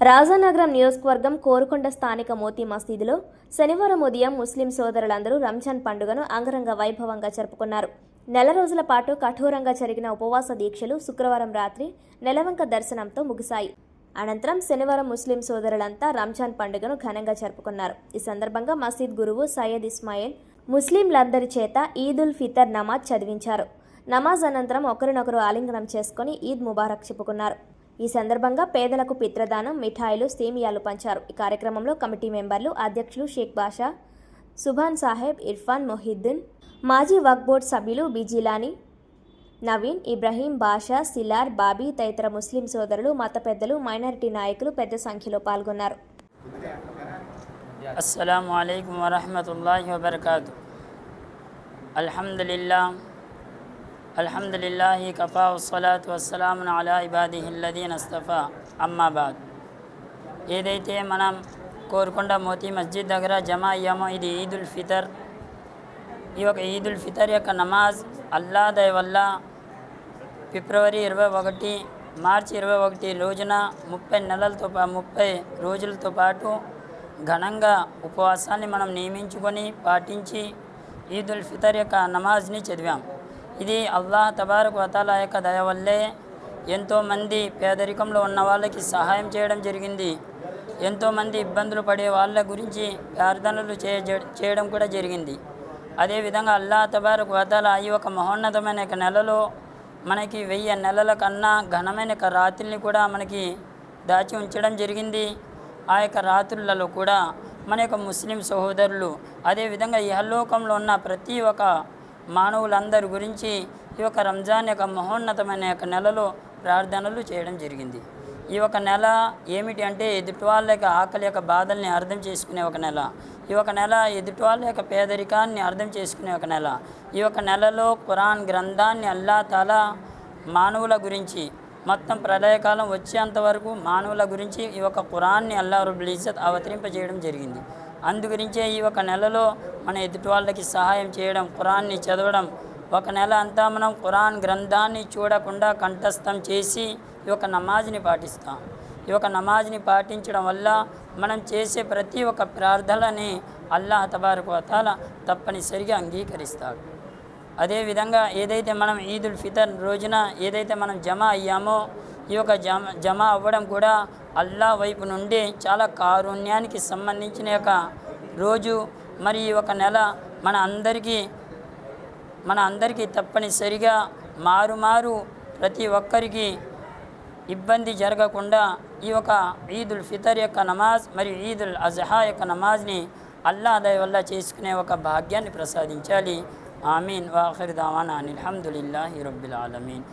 రాజానగరం నియోజకవర్గం కోరుకొండ స్థానిక మోతీ మసీదులో శనివారం ఉదయం ముస్లిం సోదరులందరూ రంజాన్ పండుగను అంగరంగ వైభవంగా జరుపుకున్నారు. నెల రోజుల పాటు కఠోరంగా జరిగిన ఉపవాస దీక్షలు శుక్రవారం రాత్రి నెలవంక దర్శనంతో ముగిశాయి. అనంతరం శనివారం ముస్లిం సోదరులంతా రంజాన్ పండుగను ఘనంగా జరుపుకున్నారు. ఈ సందర్భంగా మసీద్ గురువు సయ్యద్ ఇస్మాయిల్ ముస్లింలందరి చేత ఈద్ ఉల్ ఫితర్ నమాజ్ చదివించారు. నమాజ్ అనంతరం ఒకరినొకరు ఆలింగనం చేసుకుని ఈద్ ముబారక్ చెప్పుకున్నారు. ఈ సందర్భంగా పేదలకు పిత్రదానం, మిఠాయిలు, సేమియాలు పంచారు. ఈ కార్యక్రమంలో కమిటీ మెంబర్లు, అధ్యక్షులు షేక్ బాషా, సుభాన్ సాహెబ్, ఇర్ఫాన్, మొహిద్దీన్, మాజీ వక్ఫ్ బోర్డు సభ్యులు బిజిలాని, నవీన్, ఇబ్రహీం, బాషా, సిలార్, బాబీ తదితర ముస్లిం సోదరులు, మత పెద్దలు, మైనారిటీ నాయకులు పెద్ద సంఖ్యలో పాల్గొన్నారు. అస్సలాము అలైకుం వరహ్మతుల్లాహి వబరకాతు. అల్హమ్దులిల్లాహి కఫా వస్సలాతు వస్సలాము అలా ఇబాదిహిల్లదీన అస్తఫా అమ్మాబాద్. ఏదైతే మనం కోరుకొండ మోతీ మస్జిద్ దగ్గర జమా అయ్యామో ఇది ఈద్ ఉల్ ఫితర్. ఈ యొక్క ఈద్ ఉల్ ఫితర్ యొక్క నమాజ్ అల్లా దయ వల్ల ఫిబ్రవరి 21, మార్చి 21 రోజున 30 రోజులతో పాటు ఘనంగా ఉపవాసాన్ని మనం నియమించుకొని పాటించి ఈద్ ఉల్ ఫితర్ యొక్క నమాజ్ని చదివాం. ఇది అల్లాహ్ తబారక్ వ తఆలా యొక్క దయ వల్లే ఎంతోమంది పేదరికంలో ఉన్న వాళ్ళకి సహాయం చేయడం జరిగింది. ఎంతోమంది ఇబ్బందులు పడే వాళ్ళ గురించి ప్రార్థనలు చేయడం కూడా జరిగింది. అదేవిధంగా అల్లాహ్ తబారక్ వ తఆలా ఈ యొక్క మహోన్నతమైన యొక్క నెలలో మనకి 1000 నెలల కన్నా ఘనమైన యొక్క రాత్రుల్ని కూడా మనకి దాచి ఉంచడం జరిగింది. ఆ యొక్క రాత్రులలో కూడా మన యొక్క ముస్లిం సహోదరులు అదేవిధంగా ఇహలోకంలో ఉన్న ప్రతి ఒక్క మానవులందరి గురించి ఈ యొక్క రంజాన్ యొక్క మహోన్నతమైన యొక్క నెలలో ప్రార్థనలు చేయడం జరిగింది. ఈ ఒక నెల ఏమిటి అంటే ఎదుటి వాళ్ళ యొక్క ఆకలి యొక్క బాధల్ని అర్థం చేసుకునే ఒక నెల. ఈ ఒక నెల ఎదుటి వాళ్ళ యొక్క పేదరికాన్ని అర్థం చేసుకునే ఒక నెల. ఈ ఒక నెలలో ఖురాన్ గ్రంథాన్ని అల్లాహ్ తాలా మానవుల గురించి మొత్తం ప్రళయకాలం వచ్చేంత వరకు మానవుల గురించి ఈ యొక్క ఖురాన్ని అల్లాహ్ రబ్బుల్ ఇజ్జత్ అవతరింపజేయడం జరిగింది. అందుగురించే ఈ ఒక నెలలో మన ఎదుటి వాళ్ళకి సహాయం చేయడం, ఖురాన్ని చదవడం, ఒక నెల అంతా మనం ఖురాన్ గ్రంథాన్ని చూడకుండా కంఠస్థం చేసి ఈ యొక్క నమాజ్ని పాటిస్తాం. ఈ యొక్క నమాజ్ని పాటించడం వల్ల మనం చేసే ప్రతి ఒక్క ప్రార్థనని అల్లాహ్ తబారక్ వ తఆలా తప్పనిసరిగా అంగీకరిస్తాడు. అదేవిధంగా ఏదైతే మనం ఈద్ ఉల్ ఫితర్ రోజున ఏదైతే మనం జమా అయ్యామో ఈ యొక్క జమా అవ్వడం కూడా అల్లాహ్ వైపు నుండి చాలా కారుణ్యానికి సంబంధించిన యొక్క రోజు. మరి ఈ ఒక నెల మన అందరికీ తప్పనిసరిగా మారు ప్రతి ఒక్కరికి ఇబ్బంది జరగకుండా ఈ యొక్క ఈద్ ఉల్ ఫితర్ యొక్క నమాజ్ మరియు ఈద్ ఉల్ అజహా యొక్క నమాజ్ని అల్లాహ్ దయ వల్ల చేసుకునే ఒక భాగ్యాన్ని ప్రసాదించాలి. ఆమీన్. వాఖిర్ దావానా అనిల్ హమ్దులిల్లాహి రబ్బిల్ ఆలమీన్.